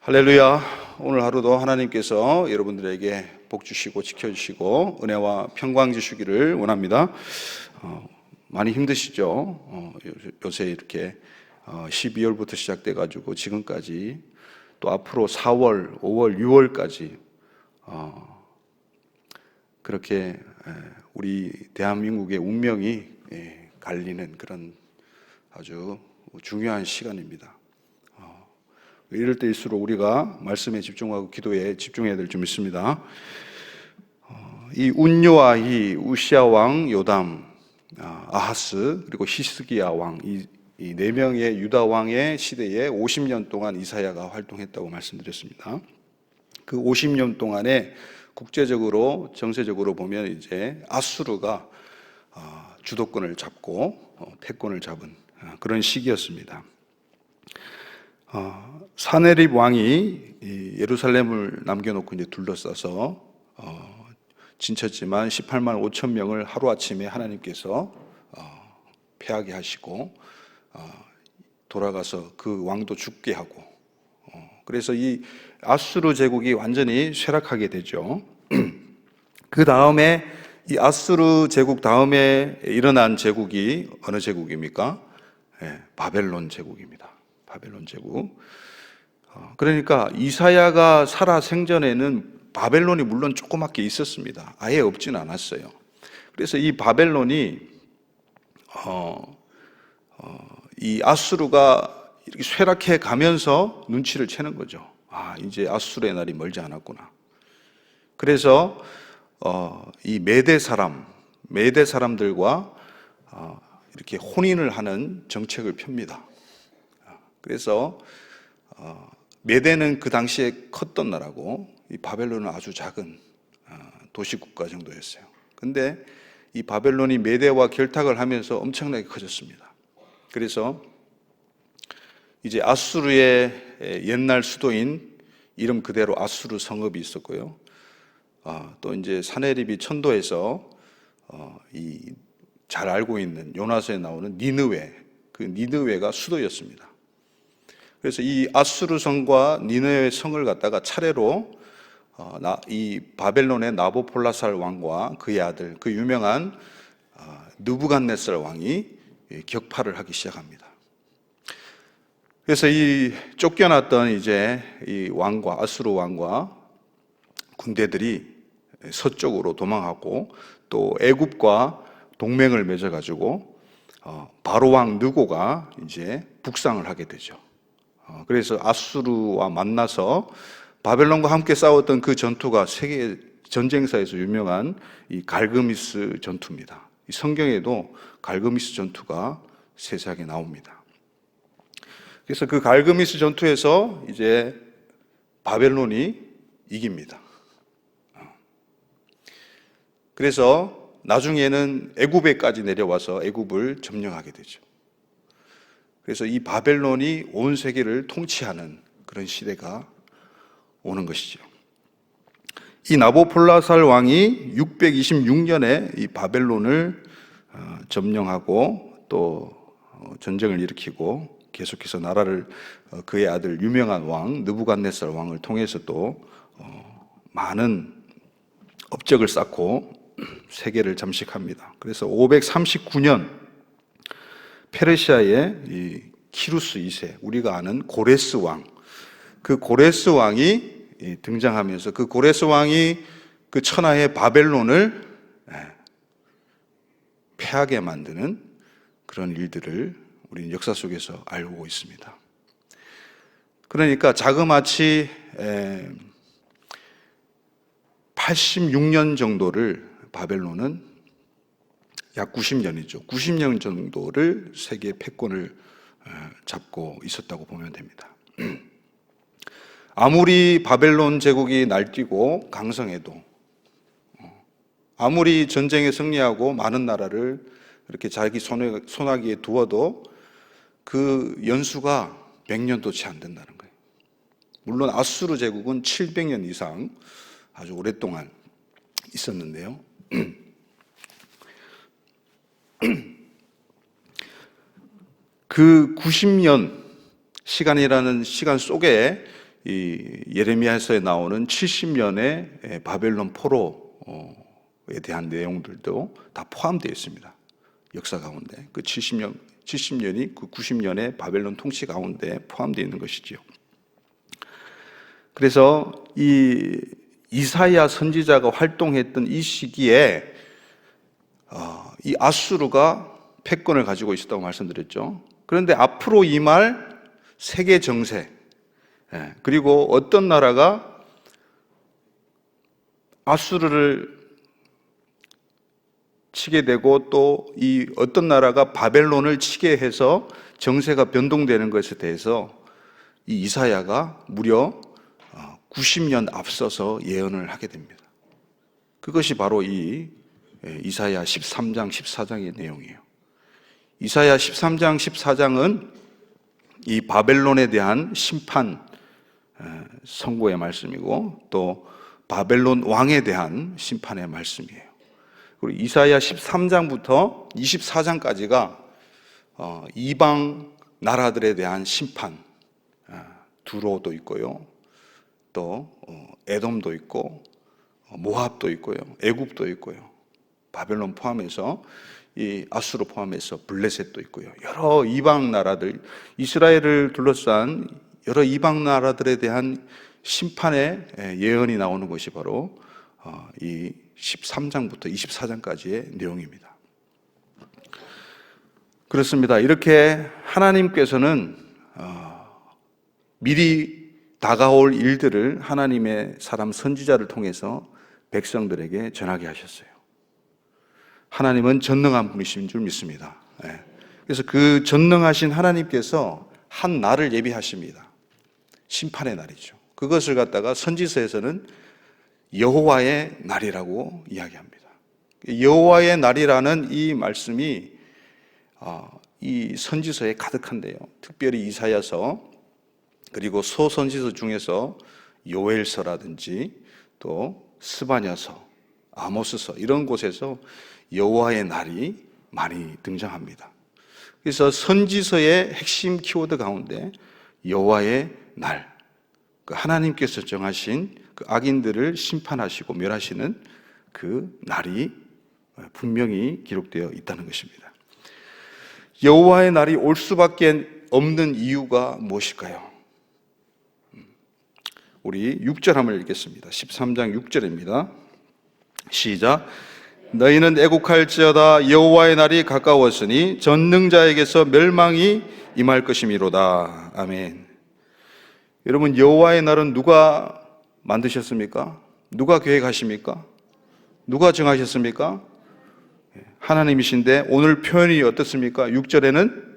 할렐루야. 오늘 하루도 하나님께서 여러분들에게 복 주시고 지켜주시고 은혜와 평강 주시기를 원합니다. 많이 힘드시죠? 요새 이렇게 12월부터 시작돼 가지고 지금까지 또 앞으로 4월, 5월, 6월까지 그렇게 우리 대한민국의 운명이 갈리는 그런 아주 중요한 시간입니다. 이럴 때일수록 우리가 말씀에 집중하고 기도에 집중해야 될 점 있습니다. 이 운요아히, 우시아 왕 요담, 아하스 그리고 히스기야 왕, 이 네 명의 유다 왕의 시대에 50년 동안 이사야가 활동했다고 말씀드렸습니다. 그 50년 동안에 국제적으로 정세적으로 보면 이제 아수르가 주도권을 잡고 패권을 잡은 그런 시기였습니다. 사네립 왕이 예루살렘을 남겨놓고 이제 둘러싸서 진쳤지만 18만 5천 명을 하루아침에 하나님께서 패하게 하시고 돌아가서 그 왕도 죽게 하고 그래서 이 아수르 제국이 완전히 쇠락하게 되죠. 그 다음에 이 아수르 제국 다음에 일어난 제국이 어느 제국입니까? 바벨론 제국입니다. 바벨론 제국. 그러니까 이사야가 살아 생전에는 바벨론이 물론 조그맣게 있었습니다. 아예 없지는 않았어요. 그래서 이 바벨론이 이 아수르가 이렇게 쇠락해 가면서 눈치를 채는 거죠. 이제 아수르의 날이 멀지 않았구나. 그래서 이 메대 사람들과 이렇게 혼인을 하는 정책을 펴니다. 그래서 메대는 그 당시에 컸던 나라고 이 바벨론은 아주 작은 도시국가 정도였어요. 근데 이 바벨론이 메대와 결탁을 하면서 엄청나게 커졌습니다. 그래서 이제 아수르의 옛날 수도인 이름 그대로 아수르 성읍이 있었고요. 또 이제 사네립이 천도에서 이 잘 알고 있는 요나서에 나오는 니느웨, 그 니느웨가 수도였습니다. 그래서 이 아수르 성과 니느웨 성을 갖다가 차례로 이 바벨론의 나보폴라살 왕과 그의 아들, 그 유명한 느부갓네살 왕이 격파를 하기 시작합니다. 그래서 이 쫓겨났던 이제 이 왕과 아수르 왕과 군대들이 서쪽으로 도망하고 또 애굽과 동맹을 맺어가지고 바로 왕 느고가 이제 북상을 하게 되죠. 그래서 아수르와 만나서 바벨론과 함께 싸웠던 그 전투가 세계 전쟁사에서 유명한 이 갈그미스 전투입니다. 이 성경에도 갈그미스 전투가 세세하게 나옵니다. 그래서 그 갈그미스 전투에서 이제 바벨론이 이깁니다. 그래서 나중에는 애굽에까지 내려와서 애굽을 점령하게 되죠. 그래서 이 바벨론이 온 세계를 통치하는 그런 시대가 오는 것이죠. 이 나보폴라살 왕이 626년에 이 바벨론을 점령하고 또 전쟁을 일으키고 계속해서 나라를 그의 아들 유명한 왕 느부갓네살 왕을 통해서 또 많은 업적을 쌓고 세계를 잠식합니다. 그래서 539년 페르시아의 이 키루스 2세, 우리가 아는 고레스 왕, 그 고레스 왕이 등장하면서 그 고레스 왕이 그 천하의 바벨론을 패하게 만드는 그런 일들을 우리는 역사 속에서 알고 있습니다. 그러니까 자그마치 86년 정도를 바벨론은 약 90년이죠. 90년 정도를 세계 패권을 잡고 있었다고 보면 됩니다. 아무리 바벨론 제국이 날뛰고 강성해도, 아무리 전쟁에 승리하고 많은 나라를 이렇게 자기 손아귀에 두어도 그 연수가 100년도 채 안 된다는 거예요. 물론 아수르 제국은 700년 이상 아주 오랫동안 있었는데요. 그 90년 시간이라는 시간 속에 이 예레미야서에 나오는 70년의 바벨론 포로에 대한 내용들도 다 포함되어 있습니다. 역사 가운데 그 70년이 그 90년의 바벨론 통치 가운데 포함되어 있는 것이지요. 그래서 이 이사야 선지자가 활동했던 이 시기에 이 아수르가 패권을 가지고 있었다고 말씀드렸죠. 그런데 앞으로 임할 세계 정세, 그리고 어떤 나라가 아수르를 치게 되고 또 이 어떤 나라가 바벨론을 치게 해서 정세가 변동되는 것에 대해서 이 이사야가 무려 90년 앞서서 예언을 하게 됩니다. 그것이 바로 이 이사야 13장, 14장의 내용이에요. 이사야 13장, 14장은 이 바벨론에 대한 심판 선고의 말씀이고 또 바벨론 왕에 대한 심판의 말씀이에요. 그리고 이사야 13장부터 24장까지가 이방 나라들에 대한 심판, 두로도 있고요, 또 에돔도 있고 모압도 있고요, 애굽도 있고요, 바벨론 포함해서 이 아수르 포함해서 블레셋도 있고요, 여러 이방 나라들, 이스라엘을 둘러싼 여러 이방 나라들에 대한 심판의 예언이 나오는 것이 바로 이 13장부터 24장까지의 내용입니다. 그렇습니다. 이렇게 하나님께서는 미리 다가올 일들을 하나님의 사람 선지자를 통해서 백성들에게 전하게 하셨어요. 하나님은 전능한 분이신 줄 믿습니다. 그래서 그 전능하신 하나님께서 한 날을 예비하십니다. 심판의 날이죠. 그것을 갖다가 선지서에서는 여호와의 날이라고 이야기합니다. 여호와의 날이라는 이 말씀이 이 선지서에 가득한데요. 특별히 이사야서 그리고 소선지서 중에서 요엘서라든지 또 스바냐서, 아모스서 이런 곳에서 여호와의 날이 많이 등장합니다. 그래서 선지서의 핵심 키워드 가운데 여호와의 날, 하나님께서 정하신 그 악인들을 심판하시고 멸하시는 그 날이 분명히 기록되어 있다는 것입니다. 여호와의 날이 올 수밖에 없는 이유가 무엇일까요? 우리 6절 한번 읽겠습니다. 13장 6절입니다. 시작. 너희는 애국할지어다 여호와의 날이 가까웠으니 전능자에게서 멸망이 임할 것이미로다. 아멘. 여러분, 여호와의 날은 누가 만드셨습니까? 누가 계획하십니까? 누가 정하셨습니까? 하나님이신데 오늘 표현이 어떻습니까? 6절에는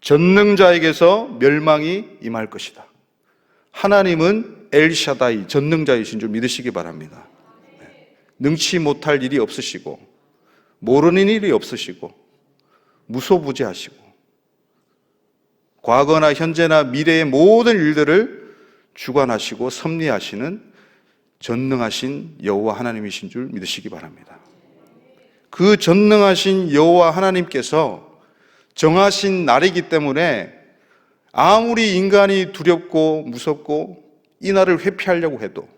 전능자에게서 멸망이 임할 것이다. 하나님은 엘샤다이, 전능자이신 줄 믿으시기 바랍니다. 능치 못할 일이 없으시고 모르는 일이 없으시고 무소부재하시고 과거나 현재나 미래의 모든 일들을 주관하시고 섭리하시는 전능하신 여호와 하나님이신 줄 믿으시기 바랍니다. 그 전능하신 여호와 하나님께서 정하신 날이기 때문에 아무리 인간이 두렵고 무섭고 이 날을 회피하려고 해도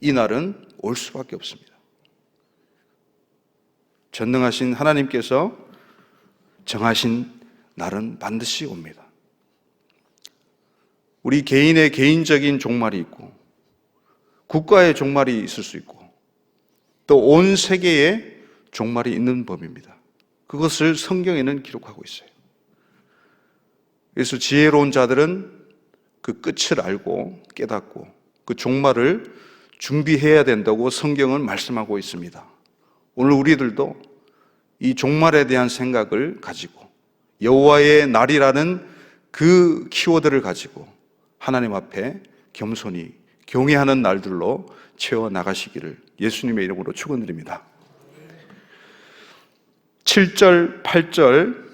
이 날은 올 수밖에 없습니다. 전능하신 하나님께서 정하신 날은 반드시 옵니다. 우리 개인의 개인적인 종말이 있고 국가의 종말이 있을 수 있고 또 온 세계에 종말이 있는 법입니다. 그것을 성경에는 기록하고 있어요. 그래서 지혜로운 자들은 그 끝을 알고 깨닫고 그 종말을 준비해야 된다고 성경은 말씀하고 있습니다. 오늘 우리들도 이 종말에 대한 생각을 가지고 여호와의 날이라는 그 키워드를 가지고 하나님 앞에 겸손히 경외하는 날들로 채워나가시기를 예수님의 이름으로 축원드립니다. 7절, 8절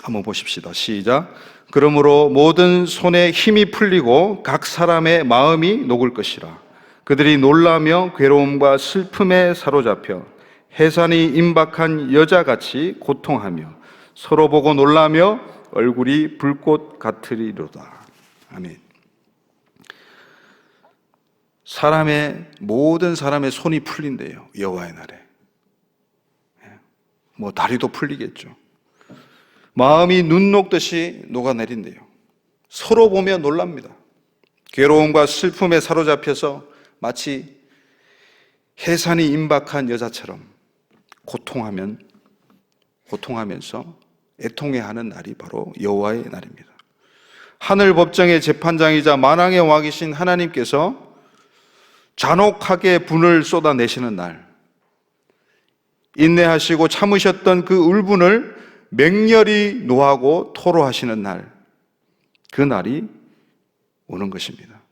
한번 보십시다. 시작. 그러므로 모든 손에 힘이 풀리고 각 사람의 마음이 녹을 것이라. 그들이 놀라며 괴로움과 슬픔에 사로잡혀 해산이 임박한 여자같이 고통하며 서로 보고 놀라며 얼굴이 불꽃 같으리로다. 아멘. 모든 사람의 손이 풀린대요, 여호와의 날에. 뭐 다리도 풀리겠죠. 마음이 눈 녹듯이 녹아내린대요. 서로 보며 놀랍니다. 괴로움과 슬픔에 사로잡혀서 마치 해산이 임박한 여자처럼 고통하면서 애통해하는 날이 바로 여호와의 날입니다. 하늘 법정의 재판장이자 만왕의 왕이신 하나님께서 잔혹하게 분을 쏟아내시는 날, 인내하시고 참으셨던 그 울분을 맹렬히 노하고 토로하시는 날, 그 날이 오는 것입니다.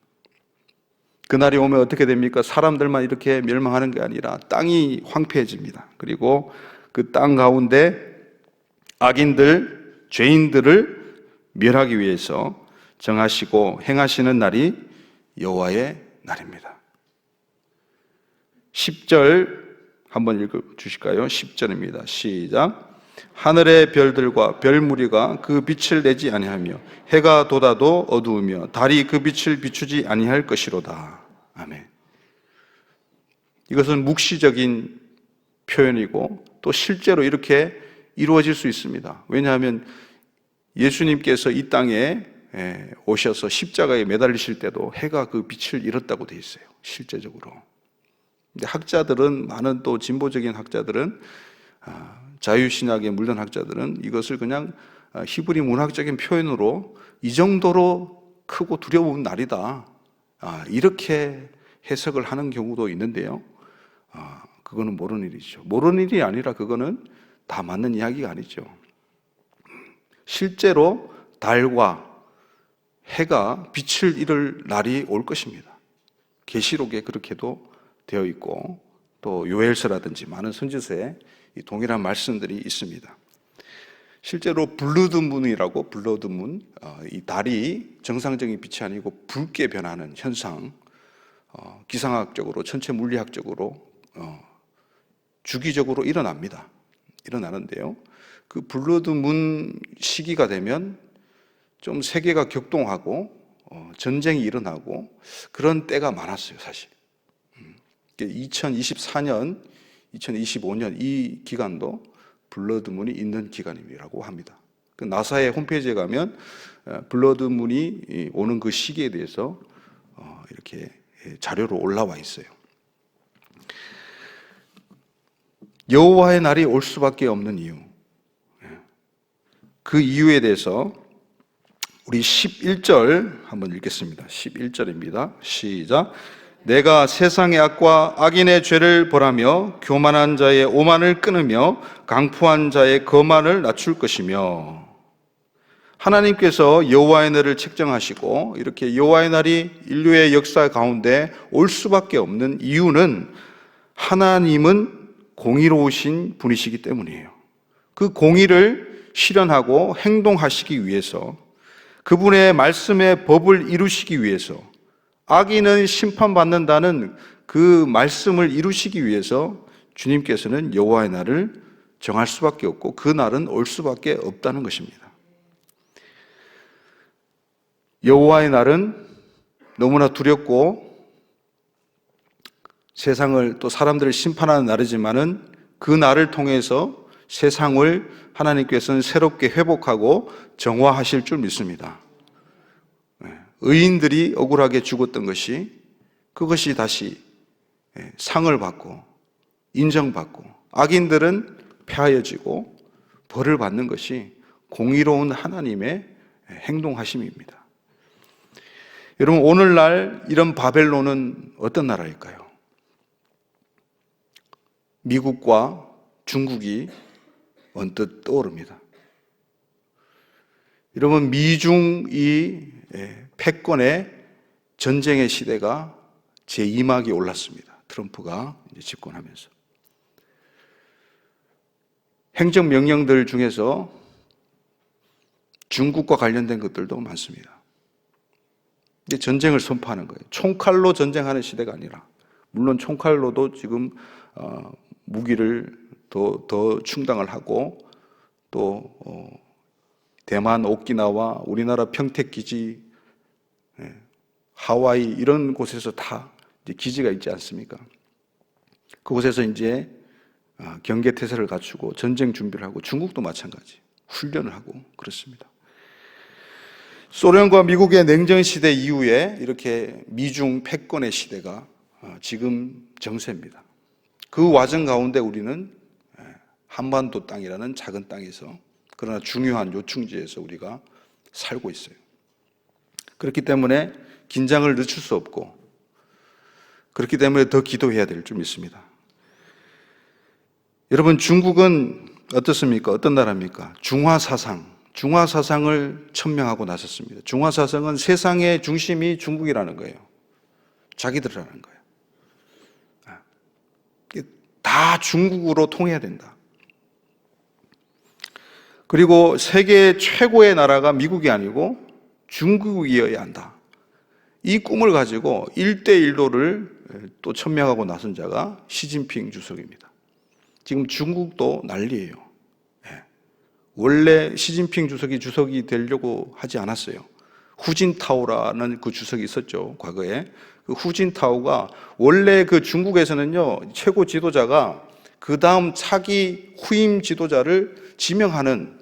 그 날이 오면 어떻게 됩니까? 사람들만 이렇게 멸망하는 게 아니라 땅이 황폐해집니다. 그리고 그 땅 가운데 악인들, 죄인들을 멸하기 위해서 정하시고 행하시는 날이 여호와의 날입니다. 10절 한번 읽어주실까요? 10절입니다. 시작. 하늘의 별들과 별무리가 그 빛을 내지 아니하며 해가 돋아도 어두우며 달이 그 빛을 비추지 아니할 것이로다. 아멘. 이것은 묵시적인 표현이고 또 실제로 이렇게 이루어질 수 있습니다. 왜냐하면 예수님께서 이 땅에 오셔서 십자가에 매달리실 때도 해가 그 빛을 잃었다고 되어 있어요. 실제적으로. 근데 많은 또 진보적인 학자들은, 자유신학에 물든 학자들은 이것을 그냥 히브리 문학적인 표현으로 이 정도로 크고 두려운 날이다, 이렇게 해석을 하는 경우도 있는데요. 그거는 모르는 일이죠. 모르는 일이 아니라 그거는 다 맞는 이야기가 아니죠. 실제로 달과 해가 빛을 잃을 날이 올 것입니다. 계시록에 그렇게도 되어 있고 또 요엘서라든지 많은 선지서에 이 동일한 말씀들이 있습니다. 실제로 블러드문이라고, 블러드문, 이 달이 정상적인 빛이 아니고 붉게 변하는 현상, 기상학적으로, 천체 물리학적으로 주기적으로 일어나는데요. 그 블러드문 시기가 되면 좀 세계가 격동하고 전쟁이 일어나고 그런 때가 많았어요, 사실. 2024년, 2025년 이 기간도 블러드문이 있는 기간이라고 합니다. 그 나사의 홈페이지에 가면 블러드문이 오는 그 시기에 대해서 이렇게 자료로 올라와 있어요. 여호와의 날이 올 수밖에 없는 이유, 그 이유에 대해서 우리 11절 한번 읽겠습니다. 11절입니다. 시작. 내가 세상의 악과 악인의 죄를 벌하며 교만한 자의 오만을 끊으며 강포한 자의 거만을 낮출 것이며. 하나님께서 여호와의 날을 책정하시고 이렇게 여호와의 날이 인류의 역사 가운데 올 수밖에 없는 이유는 하나님은 공의로우신 분이시기 때문이에요. 그 공의를 실현하고 행동하시기 위해서, 그분의 말씀의 법을 이루시기 위해서, 악인은 심판받는다는 그 말씀을 이루시기 위해서 주님께서는 여호와의 날을 정할 수밖에 없고 그 날은 올 수밖에 없다는 것입니다. 여호와의 날은 너무나 두렵고 세상을 또 사람들을 심판하는 날이지만은 그 날을 통해서 세상을 하나님께서는 새롭게 회복하고 정화하실 줄 믿습니다. 의인들이 억울하게 죽었던 그것이 다시 상을 받고 인정받고, 악인들은 폐하여지고 벌을 받는 것이 공의로운 하나님의 행동하심입니다. 여러분, 오늘날 이런 바벨론은 어떤 나라일까요? 미국과 중국이 언뜻 떠오릅니다. 여러분, 미중이 패권의 전쟁의 시대가 제2막이 올랐습니다. 트럼프가 이제 집권하면서. 행정명령들 중에서 중국과 관련된 것들도 많습니다. 이제 전쟁을 선포하는 거예요. 총칼로 전쟁하는 시대가 아니라, 물론 총칼로도 지금 무기를 더 충당을 하고 또 대만 오키나와 우리나라 평택기지, 하와이 이런 곳에서 다 이제 기지가 있지 않습니까? 그곳에서 이제 경계태세를 갖추고 전쟁 준비를 하고, 중국도 마찬가지 훈련을 하고 그렇습니다. 소련과 미국의 냉전 시대 이후에 이렇게 미중 패권의 시대가 지금 정세입니다. 그 과정 가운데 우리는 한반도 땅이라는 작은 땅에서, 그러나 중요한 요충지에서 우리가 살고 있어요. 그렇기 때문에 긴장을 늦출 수 없고, 그렇기 때문에 더 기도해야 될 줄 믿습니다. 여러분, 중국은 어떻습니까? 어떤 나라입니까? 중화사상을 천명하고 나섰습니다. 중화사상은 세상의 중심이 중국이라는 거예요. 자기들이라는 거예요. 다 중국으로 통해야 된다. 그리고 세계 최고의 나라가 미국이 아니고 중국이어야 한다. 이 꿈을 가지고 1대1로를 또 천명하고 나선 자가 시진핑 주석입니다. 지금 중국도 난리예요. 원래 시진핑 주석이 되려고 하지 않았어요. 후진타오라는 그 주석이 있었죠, 과거에. 그 후진타오가 원래 그 중국에서는요, 최고 지도자가 그 다음 차기 후임 지도자를 지명하는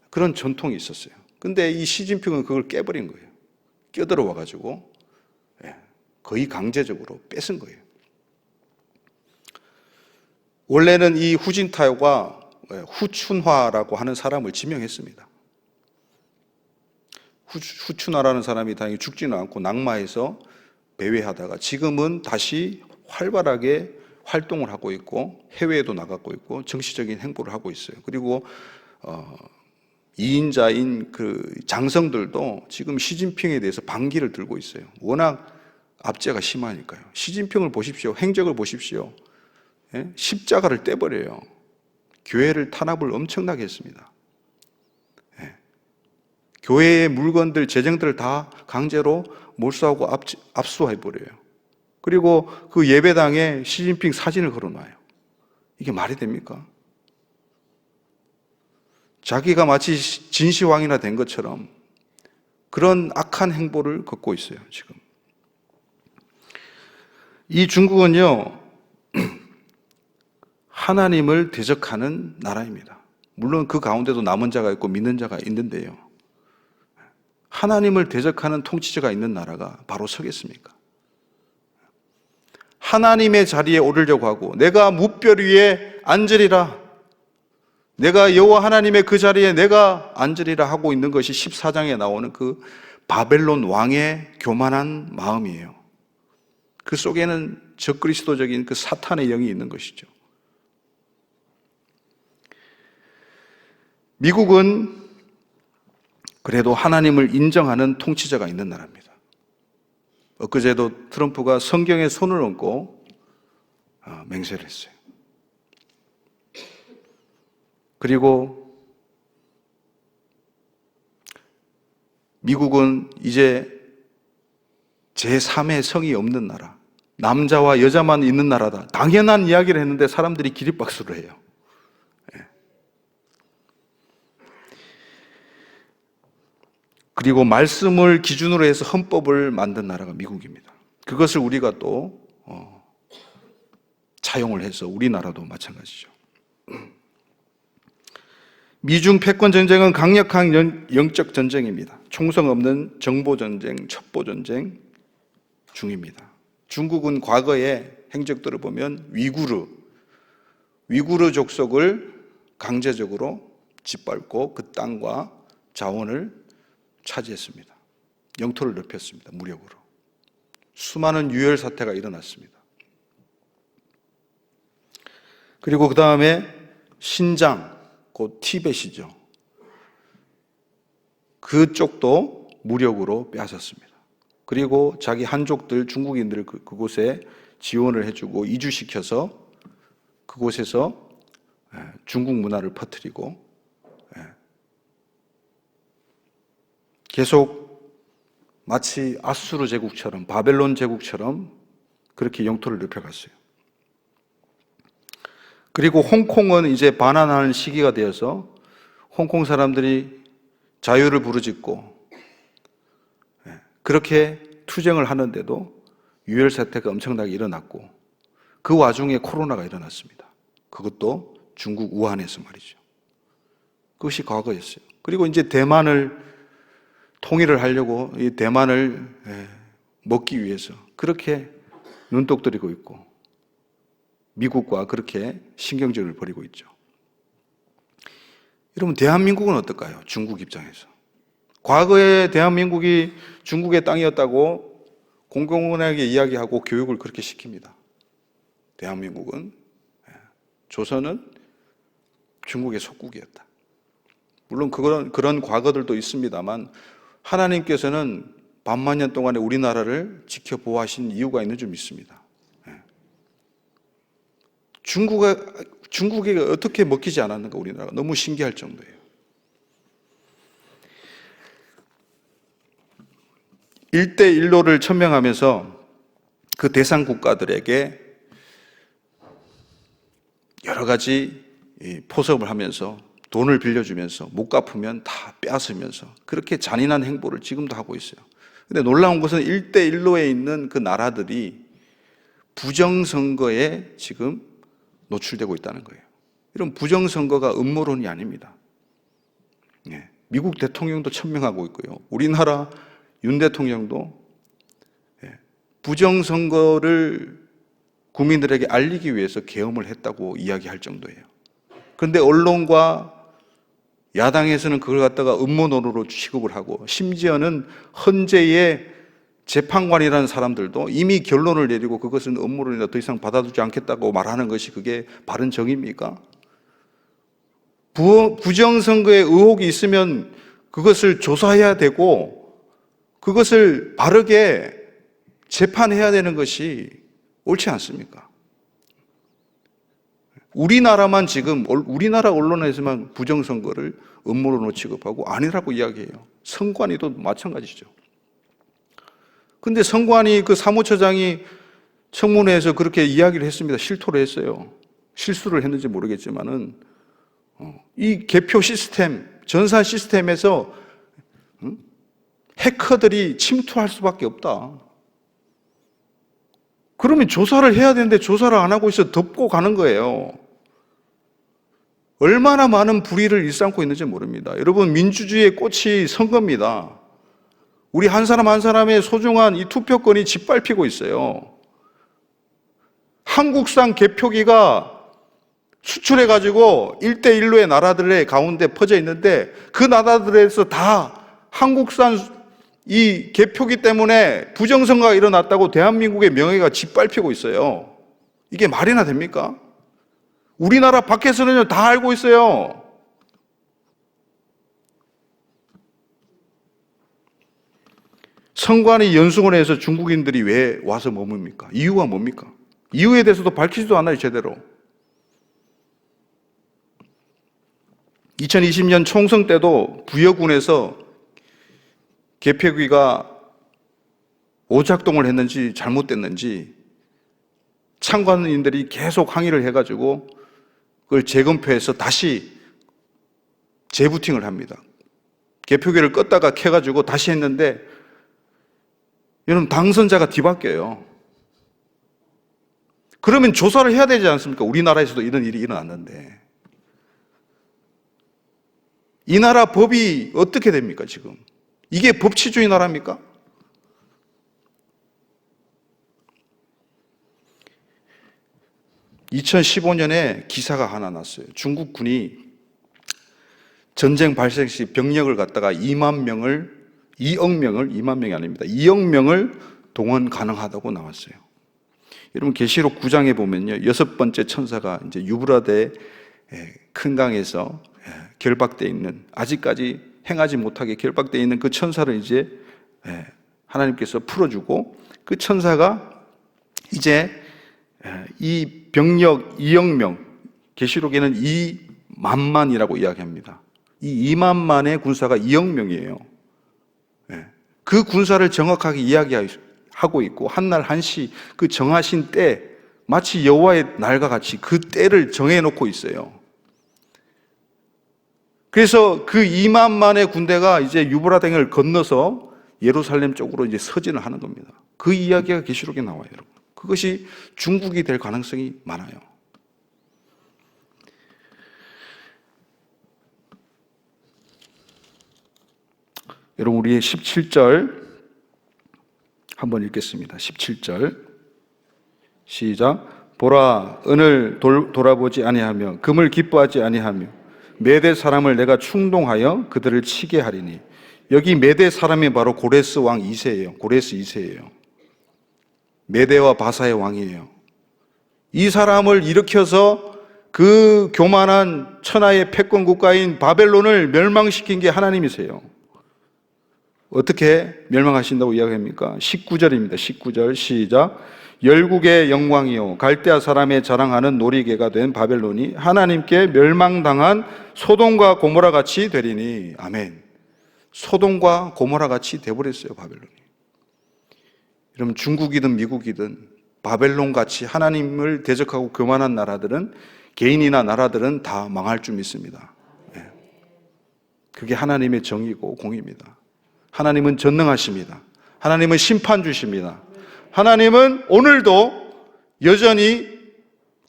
그런 전통이 있었어요. 근데 이 시진핑은 그걸 깨버린 거예요. 껴들어와 가지고 거의 강제적으로 뺏은 거예요. 원래는 이 후진타오가 후춘화라고 하는 사람을 지명했습니다. 후춘화라는 사람이 다행히 죽지는 않고 낙마해서 배회하다가 지금은 다시 활발하게 활동을 하고 있고, 해외에도 나가고 있고, 정치적인 행보를 하고 있어요. 그리고 2인자인 그 장성들도 지금 시진핑에 대해서 반기를 들고 있어요. 워낙 압제가 심하니까요. 시진핑을 보십시오. 행적을 보십시오. 십자가를 떼버려요. 교회를 탄압을 엄청나게 했습니다. 교회의 물건들, 재정들을 다 강제로 몰수하고 압수해버려요. 그리고 그 예배당에 시진핑 사진을 걸어놔요. 이게 말이 됩니까? 자기가 마치 진시황이나 된 것처럼 그런 악한 행보를 걷고 있어요, 지금. 이 중국은요, 하나님을 대적하는 나라입니다. 물론 그 가운데도 남은 자가 있고 믿는 자가 있는데요, 하나님을 대적하는 통치자가 있는 나라가 바로 서겠습니까? 하나님의 자리에 오르려고 하고, 내가 무별 위에 앉으리라, 내가 여호와 하나님의 그 자리에 내가 앉으리라 하고 있는 것이 14장에 나오는 그 바벨론 왕의 교만한 마음이에요. 그 속에는 적그리스도적인 그 사탄의 영이 있는 것이죠. 미국은 그래도 하나님을 인정하는 통치자가 있는 나라입니다. 엊그제도 트럼프가 성경에 손을 얹고 맹세를 했어요. 그리고 미국은 이제 제3의 성이 없는 나라, 남자와 여자만 있는 나라다, 당연한 이야기를 했는데 사람들이 기립박수를 해요. 그리고 말씀을 기준으로 해서 헌법을 만든 나라가 미국입니다. 그것을 우리가 또 차용을 해서 우리나라도 마찬가지죠. 미중 패권 전쟁은 강력한 영적 전쟁입니다. 총성 없는 정보 전쟁, 첩보 전쟁 중입니다. 중국은 과거의 행적들을 보면 위구르 족속을 강제적으로 짓밟고 그 땅과 자원을 차지했습니다. 영토를 넓혔습니다. 무력으로. 수많은 유혈 사태가 일어났습니다. 그리고 그 다음에 신장, 곧 티벳이죠. 그쪽도 무력으로 빼앗았습니다. 그리고 자기 한족들, 중국인들을 그곳에 지원을 해주고 이주시켜서 그곳에서 중국 문화를 퍼뜨리고 계속 마치 아수르 제국처럼, 바벨론 제국처럼 그렇게 영토를 넓혀갔어요. 그리고 홍콩은 이제 반환하는 시기가 되어서 홍콩 사람들이 자유를 부르짖고 그렇게 투쟁을 하는데도 유혈 사태가 엄청나게 일어났고 그 와중에 코로나가 일어났습니다. 그것도 중국 우한에서 말이죠. 그것이 과거였어요. 그리고 이제 대만을 통일을 하려고 이 대만을 먹기 위해서 그렇게 눈독 들이고 있고 미국과 그렇게 신경전을 벌이고 있죠. 여러분, 대한민국은 어떨까요? 중국 입장에서. 과거에 대한민국이 중국의 땅이었다고 공공연하게 이야기하고 교육을 그렇게 시킵니다. 대한민국은, 조선은 중국의 속국이었다. 물론 그런 과거들도 있습니다만 하나님께서는 반만 년 동안에 우리나라를 지켜보호하신 이유가 있는 줄 믿습니다. 중국에 어떻게 먹히지 않았는가, 우리나라가. 너무 신기할 정도예요. 일대일로를 천명하면서 그 대상 국가들에게 여러 가지 포섭을 하면서 돈을 빌려주면서 못 갚으면 다 빼앗으면서 그렇게 잔인한 행보를 지금도 하고 있어요. 근데 놀라운 것은 일대일로에 있는 그 나라들이 부정선거에 지금 노출되고 있다는 거예요. 이런 부정선거가 음모론이 아닙니다. 미국 대통령도 천명하고 있고요. 우리나라 윤 대통령도 부정선거를 국민들에게 알리기 위해서 계엄을 했다고 이야기할 정도예요. 그런데 언론과 야당에서는 그걸 갖다가 음모론으로 취급을 하고, 심지어는 헌재의 재판관이라는 사람들도 이미 결론을 내리고 그것은 음모론이다, 더 이상 받아두지 않겠다고 말하는 것이 그게 바른 정의입니까? 부정선거에 의혹이 있으면 그것을 조사해야 되고 그것을 바르게 재판해야 되는 것이 옳지 않습니까? 우리나라만 지금, 우리나라 언론에서만 부정선거를 음모론으로 취급하고 아니라고 이야기해요. 선관위도 마찬가지죠. 근데 선관위 그 사무처장이 청문회에서 그렇게 이야기를 했습니다. 실토를 했어요. 실수를 했는지 모르겠지만은 이 개표 시스템, 전산 시스템에서 해커들이 침투할 수밖에 없다. 그러면 조사를 해야 되는데 조사를 안 하고 있어 덮고 가는 거예요. 얼마나 많은 불의를 일삼고 있는지 모릅니다. 여러분, 민주주의의 꽃이 선거입니다. 우리 한 사람 한 사람의 소중한 이 투표권이 짓밟히고 있어요. 한국산 개표기가 수출해가지고 1대1로의 나라들의 가운데 퍼져 있는데 그 나라들에서 다 한국산 이 개표기 때문에 부정선거가 일어났다고 대한민국의 명예가 짓밟히고 있어요. 이게 말이나 됩니까? 우리나라 밖에서는 다 알고 있어요. 선관위 연수원에서 중국인들이 왜 와서 머뭅니까? 이유가 뭡니까? 이유에 대해서도 밝히지도 않아요, 제대로. 2020년 총선 때도 부여군에서 개표기가 오작동을 했는지 잘못됐는지 참관인들이 계속 항의를 해가지고 그걸 재검표해서 다시 재부팅을 합니다. 개표기를 껐다가 켜가지고 다시 했는데 여러분, 당선자가 뒤바뀌어요. 그러면 조사를 해야 되지 않습니까? 우리나라에서도 이런 일이 일어났는데. 이 나라 법이 어떻게 됩니까, 지금? 이게 법치주의 나라입니까? (2015년에) 기사가 하나 났어요. 중국 군이 전쟁 발생 시 병력을 갖다가 2만 명을 2만 명이 아닙니다. 2억 명을 동원 가능하다고 나왔어요. 여러분, 계시록 9장에 보면요, 6번째 천사가 이제 유브라데 큰 강에서 결박되어 있는, 아직까지 행하지 못하게 결박되어 있는 그 천사를 이제 하나님께서 풀어주고, 그 천사가 이제 이 병력 2억 명, 계시록에는 2만만이라고 이야기합니다. 이 2만만의 군사가 2억 명이에요. 그 군사를 정확하게 이야기하고 있고, 한날 한시 그 정하신 때, 마치 여호와의 날과 같이 그 때를 정해놓고 있어요. 그래서 그 2만만의 군대가 이제 유브라데강을 건너서 예루살렘 쪽으로 이제 서진을 하는 겁니다. 그 이야기가 계시록에 나와요, 여러분. 그것이 중국이 될 가능성이 많아요. 여러분, 우리의 17절 한번 읽겠습니다. 17절 시작. 보라, 은을 돌아보지 아니하며 금을 기뻐하지 아니하며 메대 사람을 내가 충동하여 그들을 치게 하리니. 여기 메대 사람이 바로 고레스 왕 2세예요. 고레스 2세예요. 메대와 바사의 왕이에요. 이 사람을 일으켜서 그 교만한 천하의 패권 국가인 바벨론을 멸망시킨 게 하나님이세요. 어떻게 멸망하신다고 이야기합니까? 19절입니다. 19절 시작. 열국의 영광이요 갈대아 사람의 자랑하는 놀이개가 된 바벨론이 하나님께 멸망당한 소돔과 고모라 같이 되리니. 아멘. 소돔과 고모라 같이 되어버렸어요, 바벨론이. 여러분, 중국이든 미국이든 바벨론 같이 하나님을 대적하고 교만한 나라들은, 개인이나 나라들은 다 망할 줄 믿습니다. 그게 하나님의 정의고 공의입니다. 하나님은 전능하십니다. 하나님은 심판 주십니다. 하나님은 오늘도 여전히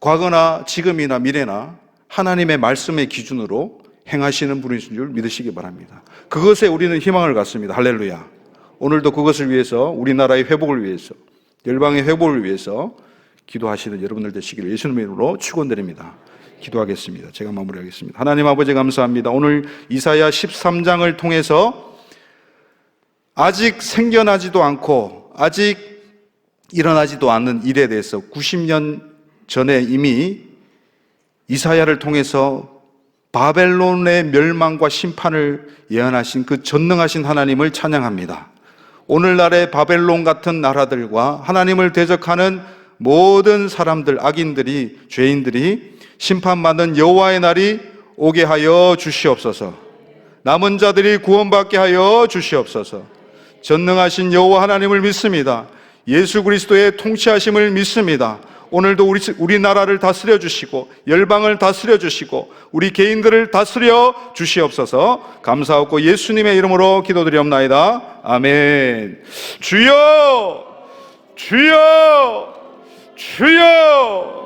과거나 지금이나 미래나 하나님의 말씀의 기준으로 행하시는 분이신 줄 믿으시기 바랍니다. 그것에 우리는 희망을 갖습니다. 할렐루야. 오늘도 그것을 위해서, 우리나라의 회복을 위해서, 열방의 회복을 위해서 기도하시는 여러분들 되시기를 예수님의 이름으로 축원드립니다. 기도하겠습니다. 제가 마무리하겠습니다. 하나님 아버지 감사합니다. 오늘 이사야 13장을 통해서 아직 생겨나지도 않고 아직 일어나지도 않는 일에 대해서 90년 전에 이미 이사야를 통해서 바벨론의 멸망과 심판을 예언하신 그 전능하신 하나님을 찬양합니다. 오늘날의 바벨론 같은 나라들과 하나님을 대적하는 모든 사람들, 악인들이, 죄인들이 심판받는 여호와의 날이 오게 하여 주시옵소서. 남은 자들이 구원받게 하여 주시옵소서. 전능하신 여호와 하나님을 믿습니다. 예수 그리스도의 통치하심을 믿습니다. 오늘도 우리나라를 다스려 주시고 열방을 다스려 주시고 우리 개인들을 다스려 주시옵소서. 감사하고 예수님의 이름으로 기도드리옵나이다. 아멘. 주여, 주여, 주여.